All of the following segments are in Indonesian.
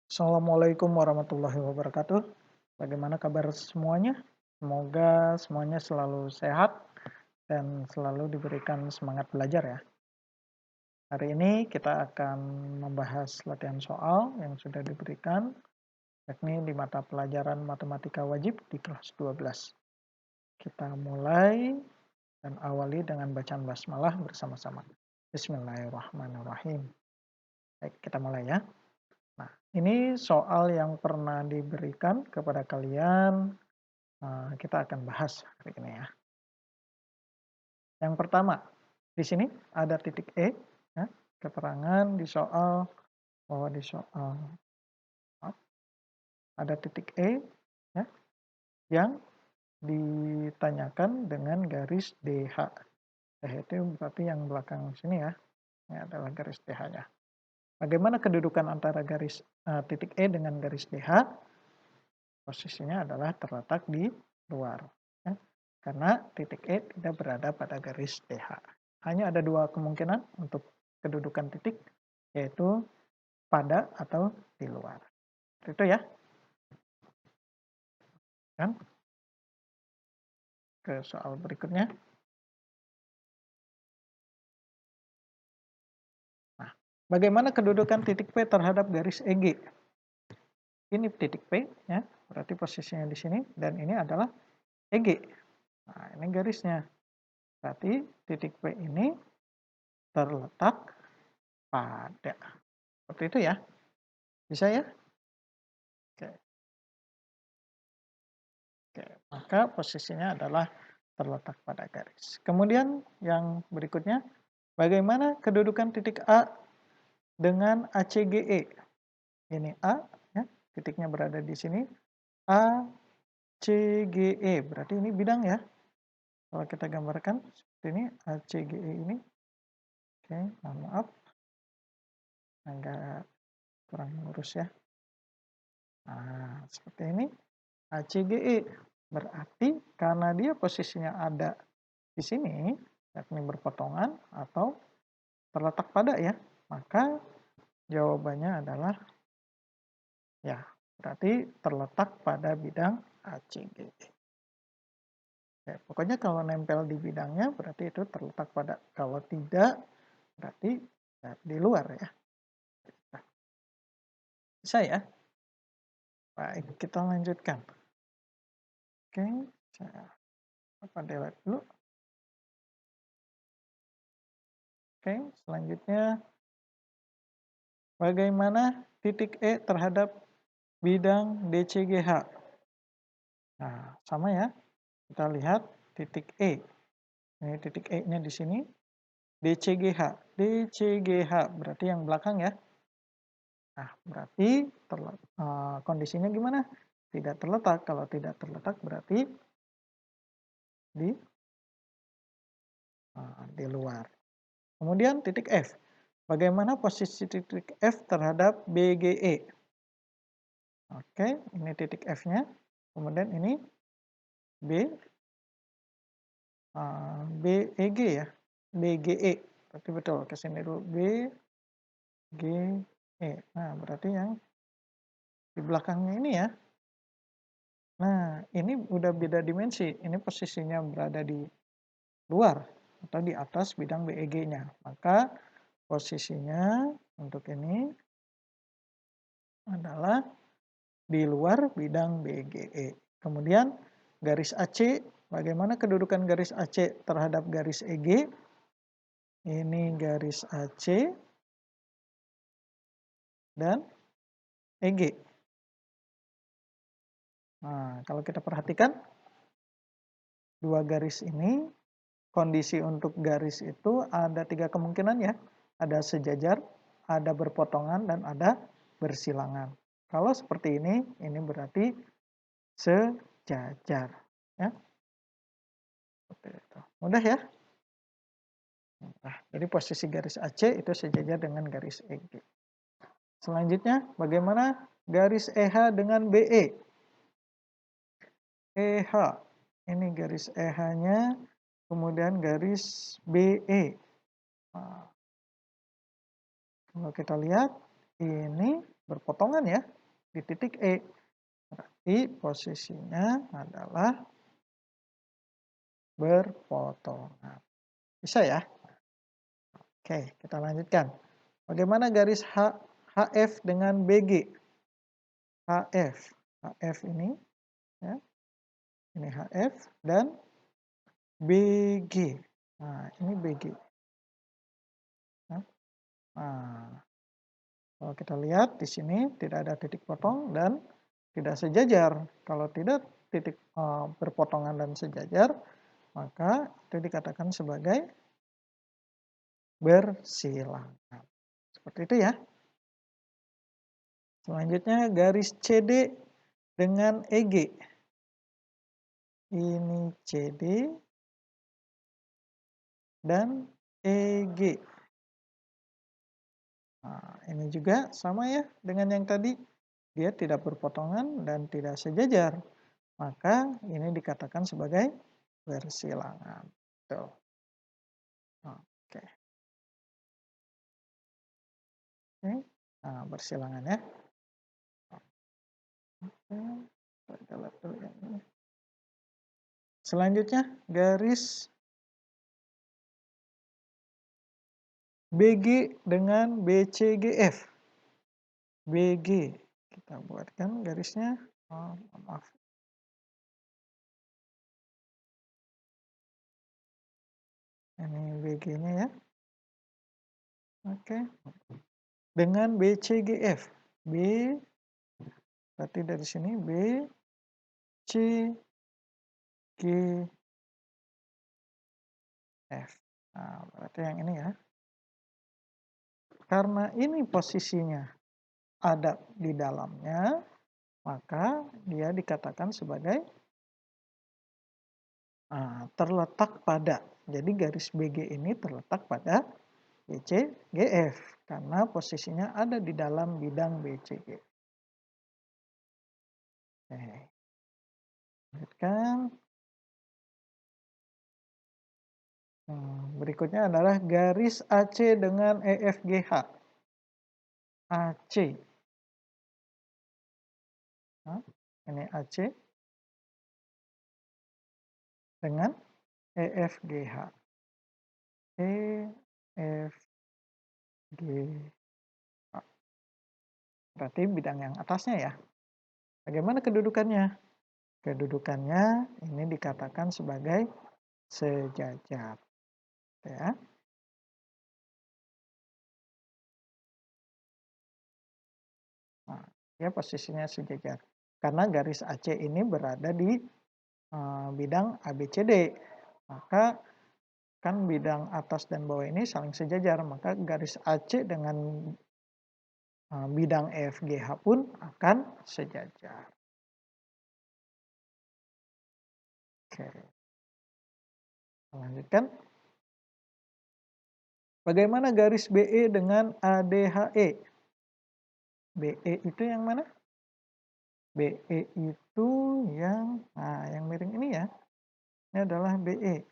Assalamualaikum warahmatullahi wabarakatuh. Bagaimana kabar semuanya? Semoga semuanya selalu sehat dan selalu diberikan semangat belajar ya. Hari ini kita akan membahas latihan soal yang sudah diberikan, yakni di mata pelajaran matematika wajib di kelas 12. Kita mulai dan awali dengan bacaan basmalah bersama-sama. Bismillahirrahmanirrahim. Baik, kita mulai ya. Nah, ini soal yang pernah diberikan kepada kalian, kita akan bahas hari ini ya. Yang pertama, di sini ada titik E, ya, keterangan di soal bahwa di soal ada titik E, ya, yang ditanyakan dengan garis DH. DH itu berarti yang belakang sini ya, ini adalah garis DH-nya. Bagaimana kedudukan antara garis titik E dengan garis DH? Posisinya adalah terletak di luar. Ya. Karena titik E tidak berada pada garis DH. Hanya ada dua kemungkinan untuk kedudukan titik, yaitu pada atau di luar. Itu ya. Kan? Ke soal berikutnya. Nah, bagaimana kedudukan titik P terhadap garis EG? Ini titik P, ya, berarti posisinya di sini, dan ini adalah EG. Nah, ini garisnya. Berarti titik P ini terletak pada. Seperti itu ya. Bisa ya? Oke. Oke, maka posisinya adalah terletak pada garis. Kemudian yang berikutnya, bagaimana kedudukan titik A dengan ACGE? Ini A, ya, titiknya berada di sini. ACGE, berarti ini bidang ya. Kalau kita gambarkan seperti ini, ACGE ini. Oke, mohon maaf. Agak kurang lurus ya. Nah, seperti ini. ACGE berarti karena dia posisinya ada di sini, yakni berpotongan atau terletak pada ya, maka jawabannya adalah ya, berarti terletak pada bidang ACGE. Ya, pokoknya kalau nempel di bidangnya berarti itu terletak pada, kalau tidak berarti ya, di luar ya. Nah, bisa ya? Baik, kita lanjutkan. Oke, saya delete dulu. Oke, selanjutnya bagaimana titik E terhadap bidang DCGH? Nah, sama ya. Kita lihat titik E. Ini titik E-nya di sini. DCGH. DCGH berarti yang belakang ya. Nah, berarti kondisinya gimana? Tidak terletak. Kalau tidak terletak berarti di luar. Kemudian titik F. Bagaimana posisi titik F terhadap BGE? Oke, ini titik F-nya. Kemudian ini BEG ya. BGE. Berarti betul, ke sini dulu. BGE. Nah, berarti yang di belakangnya ini ya. Nah, ini udah beda dimensi. Ini posisinya berada di luar atau di atas bidang BEG-nya. Maka posisinya untuk ini adalah di luar bidang BGE. Kemudian garis AC, bagaimana kedudukan garis AC terhadap garis EG? Ini garis AC dan EG. Nah, kalau kita perhatikan dua garis ini, kondisi untuk garis itu ada tiga kemungkinan ya. Ada sejajar, ada berpotongan, dan ada bersilangan. Kalau seperti ini berarti sejajar. Ya. Seperti itu. Mudah ya? Nah, jadi posisi garis AC itu sejajar dengan garis EG. Selanjutnya, bagaimana garis EH dengan BE? EH, ini garis EH-nya, kemudian garis BE. Nah, kalau kita lihat, ini berpotongan ya di titik E. Berarti posisinya adalah berpotongan. Bisa ya? Oke, kita lanjutkan. Bagaimana garis HF dengan BG? HF ini ya, ini HF dan BG. Nah, ini BG. Nah, kalau kita lihat di sini tidak ada titik potong dan tidak sejajar. Kalau tidak titik berpotongan dan sejajar, maka itu dikatakan sebagai bersilangan. Seperti itu ya. Selanjutnya garis CD dengan EG. Ini CD dan EG. Nah, ini juga sama ya dengan yang tadi. Dia tidak berpotongan dan tidak sejajar. Maka ini dikatakan sebagai bersilangan. Tuh. Oke. Oke. Nah, bersilangan ya. Oke. Selanjutnya garis BG dengan BCGF. BG. Kita buatkan garisnya. Oh, maaf. Ini BG-nya ya. Oke. Dengan BCGF. B berarti dari sini B C G F. Nah, berarti yang ini ya. Karena ini posisinya ada di dalamnya, maka dia dikatakan sebagai terletak pada. Jadi garis BG ini terletak pada BCGF karena posisinya ada di dalam bidang BCG. Oke. Lanjutkan. Berikutnya adalah garis AC dengan EFGH. AC. Nah, ini AC dengan EFGH. EFGH. Berarti bidang yang atasnya ya. Bagaimana kedudukannya? Kedudukannya ini dikatakan sebagai sejajar. Ya. Nah, ya posisinya sejajar. Karena garis AC ini berada di bidang ABCD. Maka kan bidang atas dan bawah ini saling sejajar. Maka garis AC dengan bidang EFGH pun akan sejajar. Oke. Lanjutkan. Bagaimana garis BE dengan ADHE? BE itu yang mana? BE itu yang miring ini ya. Ini adalah BE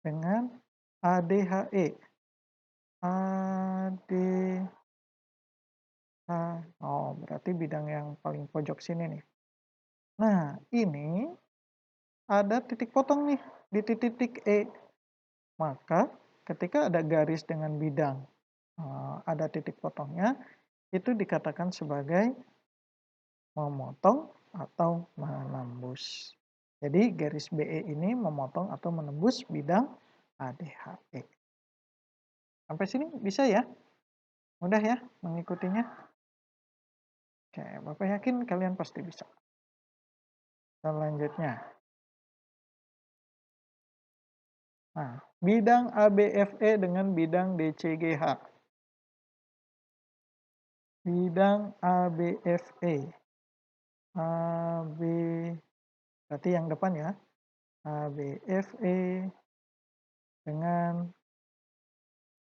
dengan ADHE. Oh, berarti bidang yang paling pojok sini nih. Nah, ini ada titik potong nih di titik E. Maka ketika ada garis dengan bidang ada titik potongnya, itu dikatakan sebagai memotong atau menembus. Jadi garis BE ini memotong atau menembus bidang ADHE. Sampai sini bisa ya? Mudah ya mengikutinya? Oke, Bapak yakin kalian pasti bisa. Selanjutnya. Nah, bidang ABFE dengan bidang DCGH. Bidang ABFE. AB berarti yang depan ya. ABFE dengan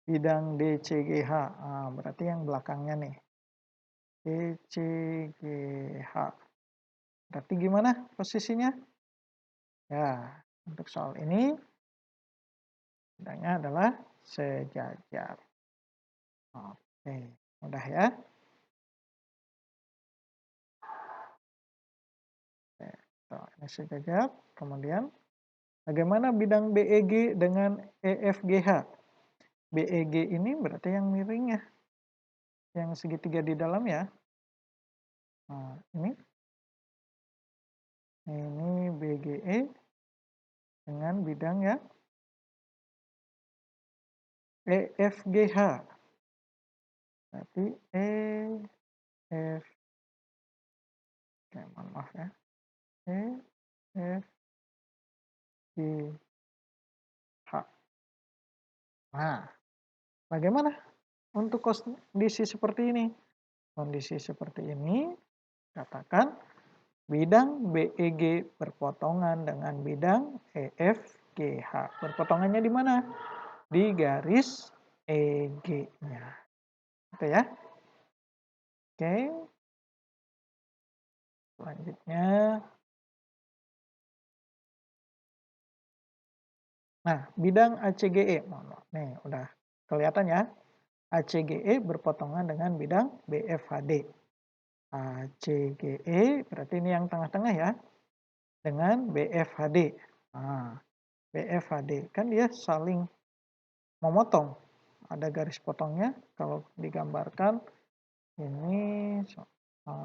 bidang DCGH. Berarti yang belakangnya nih. DCGH. Berarti gimana posisinya? Ya, untuk soal ini bidangnya adalah sejajar. Oke, mudah ya. yang sejajar. Kemudian bagaimana bidang BEG dengan EFGH? BEG ini berarti yang miring ya, yang segitiga di dalam ya. Nah, ini BGE dengan bidang ya EFGH. Berarti EF, mohon maaf ya, EFGH. Nah, bagaimana untuk kondisi seperti ini? Kondisi seperti ini, katakan bidang BEG berpotongan dengan bidang EFGH. Berpotongannya di mana? Di garis EG-nya. Oke ya. Oke. Selanjutnya. Nah, bidang ACGE. Nih, udah kelihatan ya. ACGE berpotongan dengan bidang BFHD. ACGE berarti ini yang tengah-tengah ya. Dengan BFHD. Nah, BFHD kan dia saling memotong. Ada garis potongnya. Kalau digambarkan ini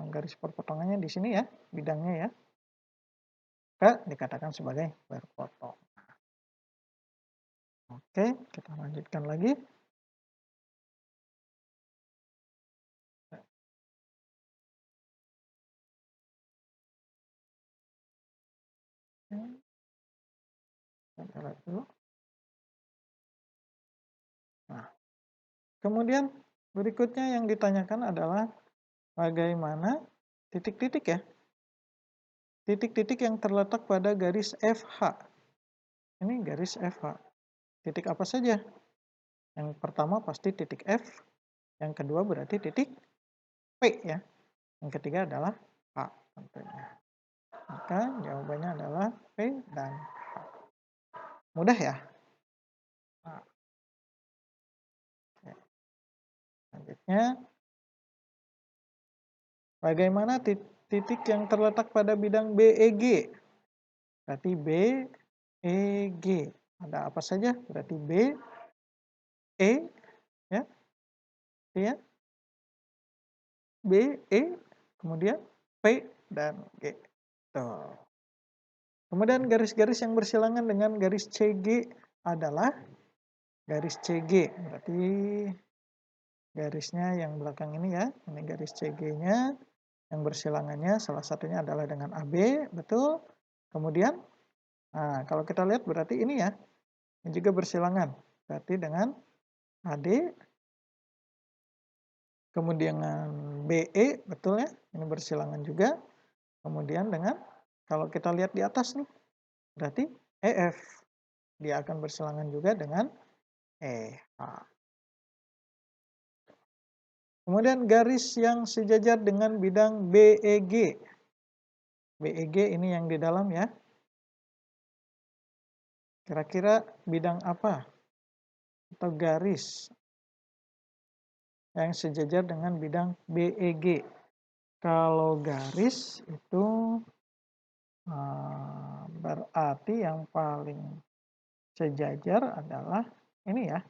garis perpotongannya di sini ya, bidangnya ya. Dikatakan sebagai berpotong. Oke, kita lanjutkan lagi. Nah, kemudian berikutnya yang ditanyakan adalah bagaimana titik-titik ya. Titik-titik yang terletak pada garis FH. Ini garis FH. Titik apa saja? Yang pertama pasti titik F. Yang kedua berarti titik P ya. Yang ketiga adalah H tentunya. Maka jawabannya adalah P dan H. Mudah ya? Nah, selanjutnya, bagaimana titik yang terletak pada bidang BEG? Berarti BEG. Ada apa saja? Berarti B, E, ya, ya, B, E, kemudian P dan G. Tuh. Kemudian garis-garis yang bersilangan dengan garis CG adalah garis CG. Berarti garisnya yang belakang ini ya, ini garis CG-nya. Yang bersilangannya salah satunya adalah dengan AB, betul. Kemudian, nah kalau kita lihat berarti ini ya, ini juga bersilangan. Berarti dengan AD, kemudian dengan BE, betul ya, ini bersilangan juga. Kemudian dengan, kalau kita lihat di atas nih, berarti EF. Dia akan bersilangan juga dengan EH. Kemudian garis yang sejajar dengan bidang BEG. BEG ini yang di dalam ya. Kira-kira bidang apa? Atau garis yang sejajar dengan bidang BEG. Kalau garis itu berarti yang paling sejajar adalah ini ya.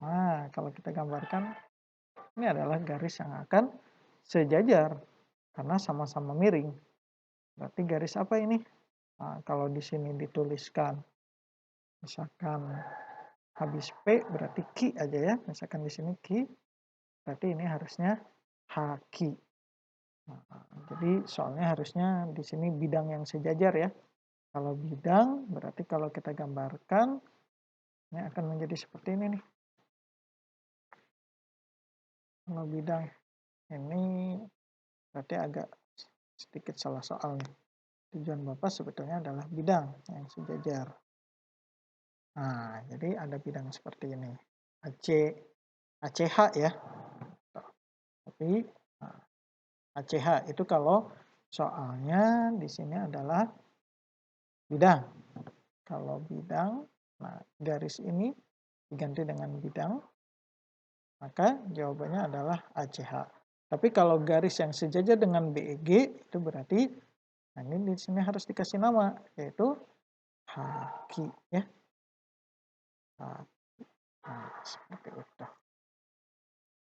Nah, kalau kita gambarkan, ini adalah garis yang akan sejajar karena sama-sama miring. Berarti garis apa ini? Nah, kalau di sini dituliskan, misalkan habis P berarti Q aja ya. Misalkan di sini Q, berarti ini harusnya HQ. Nah, jadi soalnya harusnya di sini bidang yang sejajar ya. Kalau bidang berarti kalau kita gambarkan ini akan menjadi seperti ini nih. Kalau bidang ini berarti agak sedikit salah soal nih. Tujuan Bapak sebetulnya adalah bidang yang sejajar. Nah, jadi ada bidang seperti ini. ACH ya. Tapi ACH itu kalau soalnya di sini adalah bidang. Kalau bidang, nah garis ini diganti dengan bidang, maka jawabannya adalah ACH. Tapi kalau garis yang sejajar dengan BEG itu berarti, nah ini di sini harus dikasih nama, yaitu haki ya. Haki. Nah, seperti itu.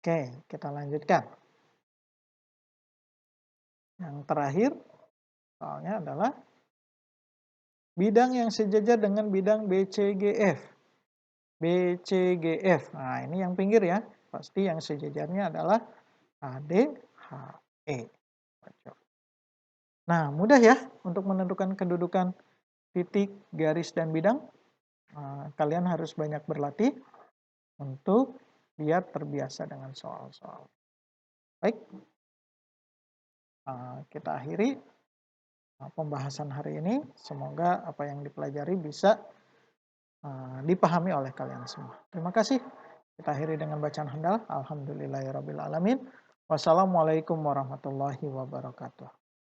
Oke, kita lanjutkan. Yang terakhir soalnya adalah bidang yang sejajar dengan bidang BCGF. BCGF. Nah, ini yang pinggir ya. Pasti yang sejajarnya adalah ADHE. Nah, mudah ya untuk menentukan kedudukan titik, garis, dan bidang. Kalian harus banyak berlatih untuk biar terbiasa dengan soal-soal. Baik, kita akhiri pembahasan hari ini. Semoga apa yang dipelajari bisa dipahami oleh kalian semua. Terima kasih. Kita akhiri dengan bacaan hamdalah. Alhamdulillahirabbil alamin. Wassalamualaikum warahmatullahi wabarakatuh.